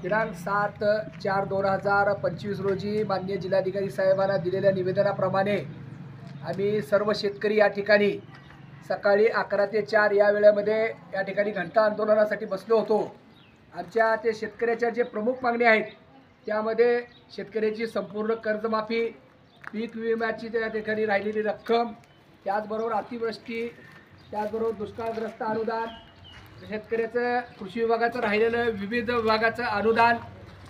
दिनांक 7/4/2025 रोजी माननीय जिल्हाधिकारी साहेबांना दिलेल्या निवेदनाप्रमाणे आम्ही सर्व शेतकरी या ठिकाणी सकाळी 11 ते 4 या वेळेमध्ये या ठिकाणी घंटा आंदोलनासाठी बसलो होतो। आमच्या ते शेतकऱ्याच्या जे प्रमुख मागणी आहेत त्यामध्ये शेतकऱ्याची संपूर्ण कर्जमाफी, पीक विम्याची त्या ठिकाणी राहिलेली रक्कम, त्याचबरोबर अतिवृष्टी, त्याचबरोबर दुष्काळग्रस्त अनुदान, शेतकऱ्याचं कृषी विभागाचं राहिलेलं विविध विभागाचं अनुदान,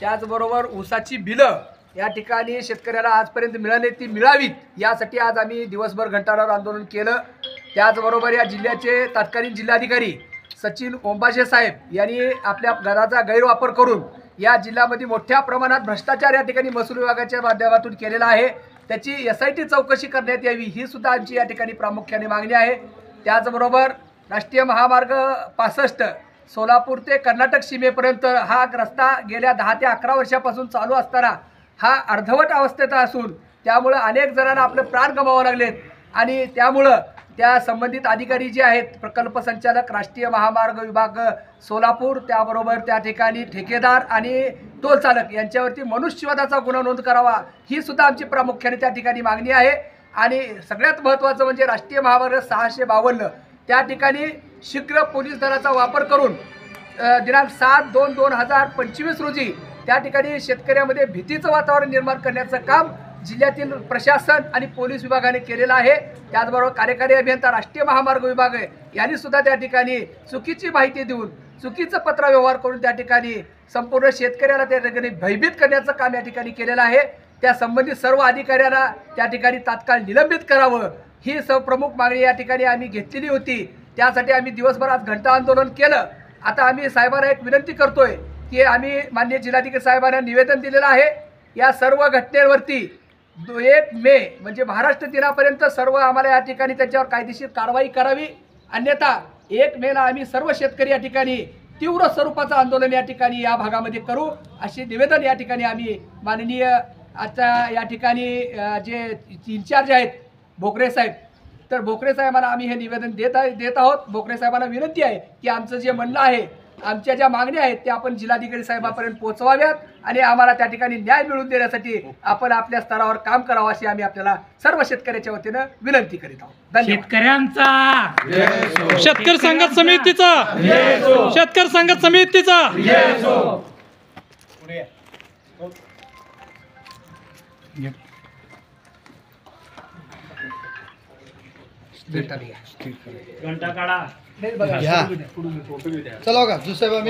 त्याचबरोबर ऊसाची बिलं या ठिकाणी शेतकऱ्याला आजपर्यंत मिळाली ती मिळावीत यासाठी आज आम्ही दिवसभर घंटानाद आंदोलन केलं। त्याचबरोबर या जिल्ह्याचे तत्कालीन जिल्हाधिकारी सचिन ओंबाशे साहेब यांनी आपल्या घराचा गैरवापर करून या जिल्ह्यामध्ये मोठ्या प्रमाणात भ्रष्टाचार या ठिकाणी महसूल विभागाच्या माध्यमातून केलेला आहे, त्याची SIT चौकशी करण्यात यावी ही सुद्धा आमची या ठिकाणी प्रामुख्याने मागणी आहे। त्याचबरोबर राष्ट्रीय महामार्ग 65 सोलापूर ते कर्नाटक सीमेपर्यंत हा रस्ता गेल्या 10 ते 11 वर्षापासून चालू असताना हा अर्धवट अवस्थेत असून त्यामुळे अनेक जणांना आपले प्राण गमावावे लागलेत आणि त्यामुळे त्या संबंधित अधिकारी जे आहेत, प्रकल्प संचालक राष्ट्रीय महामार्ग विभाग सोलापूर, त्याबरोबर त्या ठिकाणी ठेकेदार आणि टोल चालक यांच्यावरती मनुष्यवधाचा गुन्हा नोंद करावा ही सुद्धा आमची प्रामुख्याने त्या ठिकाणी मागणी आहे। आणि सगळ्यात महत्त्वाचं म्हणजे राष्ट्रीय महामार्ग 652 त्या ठिकाणी शीघ्र पोलीस दलाचा वापर करून दिनांक 7/2/2025 रोजी त्या ठिकाणी शेतकऱ्यामध्ये भीतीचं वातावरण निर्माण करण्याचं काम जिल्ह्यातील प्रशासन आणि पोलीस विभागाने केलेलं आहे। त्याचबरोबर कार्यकारी अभियंता राष्ट्रीय महामार्ग विभाग यांनी सुद्धा त्या ठिकाणी चुकीची माहिती देऊन चुकीचं पत्रव्यवहार करून त्या ठिकाणी संपूर्ण शेतकऱ्याला त्या ठिकाणी भयभीत करण्याचं काम या ठिकाणी केलेलं आहे। त्या संबंधित सर्व अधिकाऱ्यांना त्या ठिकाणी तात्काळ निलंबित करावं ही प्रमुख मागणी या ठिकाणी आम्ही घेतलेली होती। त्यासाठी आम्ही दिवसभर आज घंटा आंदोलन केलं। आता आम्ही साहेबांना एक विनंती करतोय की आम्ही माननीय जिल्हाधिकारी साहेबांना निवेदन दिलेलं आहे, या सर्व घटनेवरती 1 मे म्हणजे महाराष्ट्र दिनापर्यंत सर्व आम्हाला या ठिकाणी त्याच्यावर कायदेशीर कारवाई करावी, अन्यथा 1 मेला आम्ही सर्व शेतकरी या ठिकाणी तीव्र स्वरूपाचं आंदोलन या ठिकाणी या भागामध्ये करू असे निवेदन या ठिकाणी आम्ही माननीय आता या ठिकाणी जे इन्चार्ज आहेत भोकरे साहेब, तर भोकरे साहेबांना आम्ही हे निवेदन देत आहोत। भोकरे साहेबांना विनंती आहे की आमचं जे म्हणणं आहे, आमच्या ज्या मागण्या आहेत त्या आपण जिल्हाधिकारी साहेबांपर्यंत पोहोचवाव्यात आणि आम्हाला त्या ठिकाणी न्याय मिळवून देण्यासाठी आपण आपल्या स्तरावर काम करावं अशी आम्ही आपल्याला सर्व शेतकऱ्याच्या वतीनं विनंती करीत आहोत। शेतकऱ्यांचा शेतकरी संघर्ष समितीचा शेतकरी संघर्ष समितीचा घंटा काढा चलो का दुसऱ्या